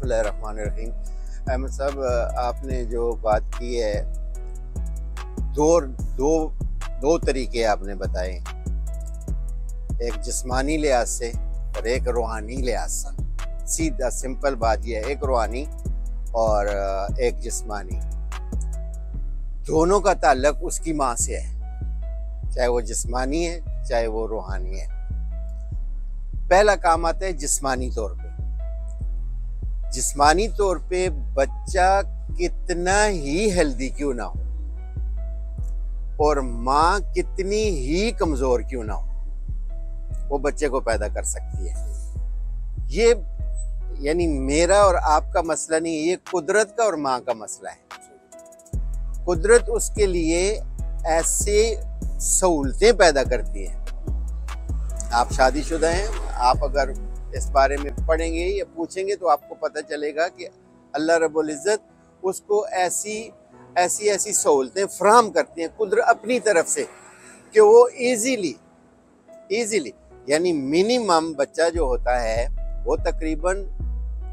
बिस्मिल्लाहिर्रहमानिर्रहीम। अहमद साहब, आपने जो बात की है, दो तरीके आपने बताए, एक जिस्मानी लिहाज से और एक रूहानी लिहाज से। सीधा सिंपल बात यह है, एक रूहानी और एक जिस्मानी। दोनों का ताल्लुक उसकी माँ से है, चाहे वो जिस्मानी है चाहे वो रूहानी है। पहला काम आता है जिस्मानी तौर पे। जिस्मानी तौर पे बच्चा कितना ही हेल्दी क्यों ना हो और माँ कितनी ही कमजोर क्यों ना हो, वो बच्चे को पैदा कर सकती है। ये यानी मेरा और आपका मसला नहीं है, ये कुदरत का और माँ का मसला है। कुदरत उसके लिए ऐसे सहूलतें पैदा करती है। आप शादीशुदा हैं, आप अगर इस बारे में पढ़ेंगे या पूछेंगे तो आपको पता चलेगा कि अल्लाह रब्बुल इज़्ज़त उसको ऐसी सहूलतें फराहम करती हैं कुदरत अपनी तरफ से कि वो इजीली यानी मिनिमम बच्चा जो होता है वो तकरीबन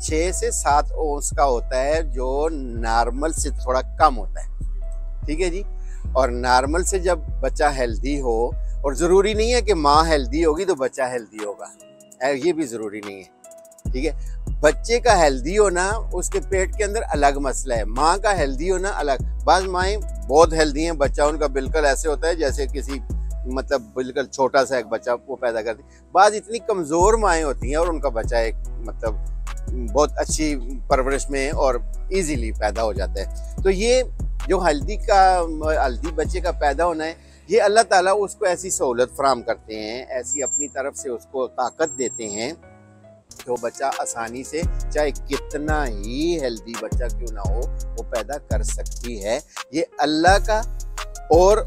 6 से 7 औंस का होता है, जो नॉर्मल से थोड़ा कम होता है। ठीक है जी। और नॉर्मल से जब बच्चा हेल्दी हो, और ज़रूरी नहीं है कि माँ हेल्दी होगी तो बच्चा हेल्दी होगा, ये भी ज़रूरी नहीं है। ठीक है। बच्चे का हेल्दी होना उसके पेट के अंदर अलग मसला है, माँ का हेल्दी होना अलग। बाज़ माएँ बहुत हेल्दी हैं, बच्चा उनका बिल्कुल ऐसे होता है जैसे किसी मतलब बिल्कुल छोटा सा एक बच्चा वो पैदा करती। बाज़ इतनी कमज़ोर माएँ होती हैं और उनका बच्चा एक मतलब बहुत अच्छी परवरिश में और इजीली पैदा हो जाता है। तो ये जो हल्दी बच्चे का पैदा होना है, ये अल्लाह ताला उसको ऐसी सहूलत फराहम करते हैं, ऐसी अपनी तरफ से उसको ताकत देते हैं कि वो बच्चा आसानी से, चाहे कितना ही हेल्दी बच्चा क्यों ना हो, वो पैदा कर सकती है। ये अल्लाह का और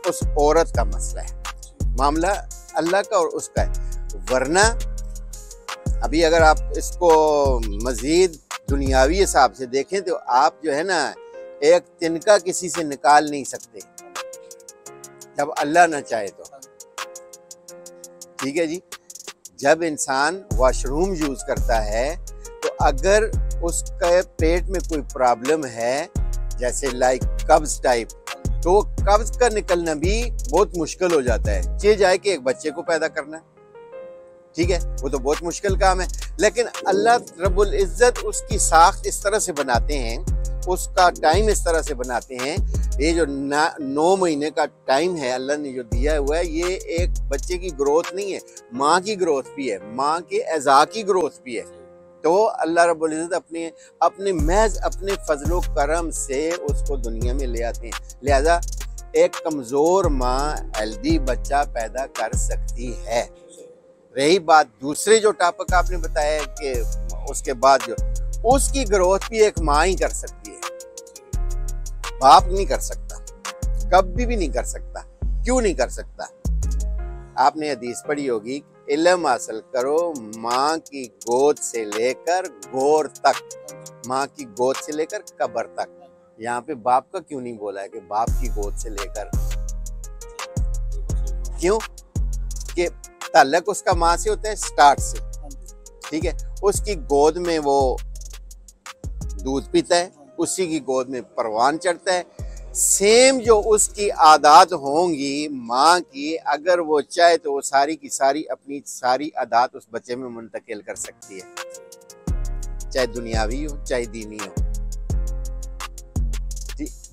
उस औरत का मसला है, मामला अल्लाह का और उसका है। वरना अभी अगर आप इसको मजीद दुनियावी हिसाब से देखें तो आप जो है ना, एक तिनका किसी से निकाल नहीं सकते जब अल्लाह ना चाहे तो। ठीक है जी। जब इंसान वॉशरूम यूज करता है तो अगर उसके पेट में कोई प्रॉब्लम है, जैसे लाइक कब्ज टाइप, तो कब्ज का निकलना भी बहुत मुश्किल हो जाता है। चे जाए कि एक बच्चे को पैदा करना, ठीक है, वो तो बहुत मुश्किल काम है। लेकिन अल्लाह रब्बुल इज़्ज़त उसकी साख्त इस तरह से बनाते हैं, उसका टाइम इस तरह से बनाते हैं। ये जो 9 महीने का टाइम है अल्लाह ने जो दिया हुआ है, ये एक बच्चे की ग्रोथ नहीं है, माँ की ग्रोथ भी है, माँ के अज़ा की ग्रोथ भी है। तो अल्लाह रब्बुल इज़्ज़त अपने फजलो करम से उसको दुनिया में ले आते हैं। लिहाजा एक कमज़ोर माँ हेल्दी बच्चा पैदा कर सकती है। रही बात दूसरे जो टॉपिक आपने बताया कि उसके बाद जो उसकी ग्रोथ भी एक माँ ही कर सकती है, बाप नहीं कर सकता, कभी भी नहीं कर सकता। क्यों नहीं कर सकता? आपने हदीस पढ़ी होगी, इल्म हासिल करो माँ की गोद से लेकर गोर तक, माँ की गोद से लेकर कब्र तक। यहाँ पे बाप का क्यों नहीं बोला है कि बाप की गोद से लेकर? क्यों? कि ताल्लुक उसका माँ से होता है स्टार्ट से। ठीक है। उसकी गोद में वो दूध पीता है, उसी की गोद में परवान चढ़ता है। सेम जो उसकी आदत होंगी माँ की, अगर वो चाहे तो वो सारी की सारी अपनी सारी आदत उस बच्चे में मुंतकिल कर सकती है, चाहे दुनियावी हो चाहे दीनी हो।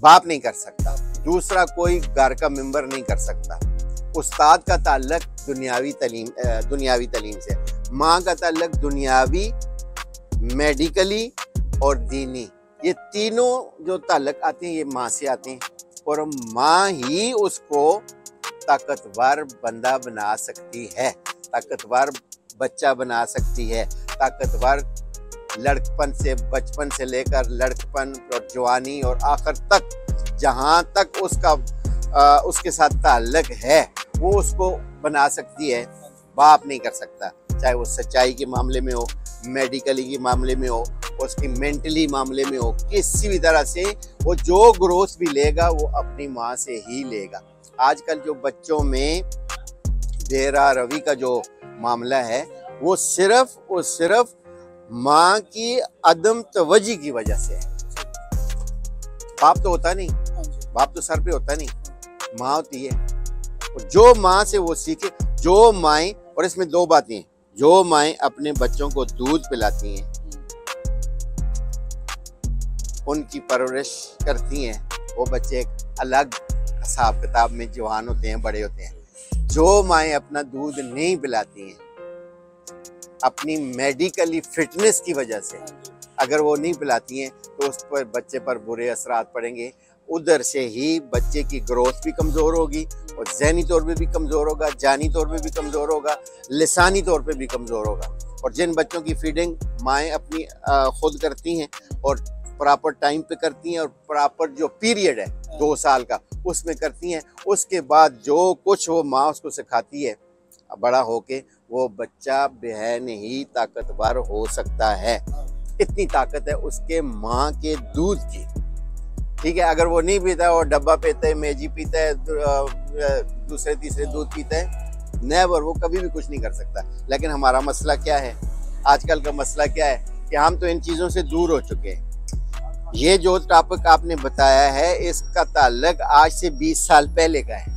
बाप नहीं कर सकता, दूसरा कोई घर का मेंबर नहीं कर सकता। उस्ताद का ताल्लुक दुनियावी तालीम से, माँ का ताल्लुक दुनियावी, मेडिकली और दीनी। ये तीनों जो ताल्लुक आते हैं ये माँ से आते हैं, और माँ ही उसको ताकतवर बंदा बना सकती है, ताकतवर बच्चा बना सकती है, ताकतवर लड़कपन से, बचपन से लेकर लड़कपन और जवानी और आखिर तक, जहाँ तक उसके साथ ताल्लुक है वो उसको बना सकती है। बाप नहीं कर सकता, चाहे वो सच्चाई के मामले में हो, मेडिकली के मामले में हो, उसकी मेंटली मामले में हो, किसी भी तरह से वो जो ग्रोथ भी लेगा वो अपनी माँ से ही लेगा। आजकल जो बच्चों में बेरा रवि का जो मामला है वो सिर्फ और सिर्फ माँ की अदम तवज्जी की वजह से है। बाप तो होता नहीं, बाप तो सर पे होता नहीं, माँ होती है। और जो माँ से वो सीखे, जो माएँ, और इसमें दो बातें हैं, जो माएँ अपने बच्चों को दूध पिलाती हैं, उनकी परवरिश करती हैं, वो बच्चे एक अलग हिसाब किताब में जवान होते हैं, बड़े होते हैं। जो माएँ अपना दूध नहीं पिलाती हैं, अपनी मेडिकली फिटनेस की वजह से अगर वो नहीं पिलाती हैं, तो उस पर बच्चे पर बुरे असरात पड़ेंगे। उधर से ही बच्चे की ग्रोथ भी कमज़ोर होगी और ज़हनी तौर पे भी कमज़ोर होगा, जानी तौर पे भी कमज़ोर होगा, लिसानी तौर पे भी कमज़ोर होगा। और जिन बच्चों की फीडिंग माएँ अपनी खुद करती हैं और प्रॉपर टाइम पे करती हैं और प्रॉपर जो पीरियड है 2 साल का उसमें करती हैं, उसके बाद जो कुछ वो माँ उसको सिखाती है, बड़ा होके वो बच्चा बेहद ही ताकतवर हो सकता है। इतनी ताकत है उसके माँ के दूध की, ठीक है। अगर वो नहीं पीता है और डब्बा पीता है, मैगी पीता है, दूसरे तीसरे दूध पीता है, नेवर, वो कभी भी कुछ नहीं कर सकता। लेकिन हमारा मसला क्या है, आजकल का मसला क्या है कि हम तो इन चीज़ों से दूर हो चुके हैं। ये जो टॉपिक आपने बताया है इसका ताल्लुक आज से 20 साल पहले का है।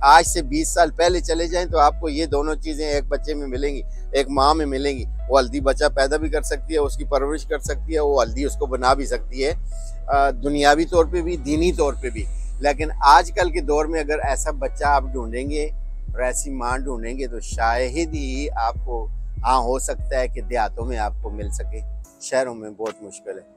आज से 20 साल पहले चले जाएं तो आपको ये दोनों चीज़ें एक बच्चे में मिलेंगी, एक माँ में मिलेंगी। वो हल्दी बच्चा पैदा भी कर सकती है, उसकी परवरिश कर सकती है, वो हल्दी उसको बना भी सकती है, दुनियावी तौर पे भी, दीनी तौर पे भी। लेकिन आजकल के दौर में अगर ऐसा बच्चा आप ढूंढेंगे और ऐसी माँ ढूंढेंगे तो शायद ही आपको, हाँ हो सकता है कि देहातों में आपको मिल सके, शहरों में बहुत मुश्किल है।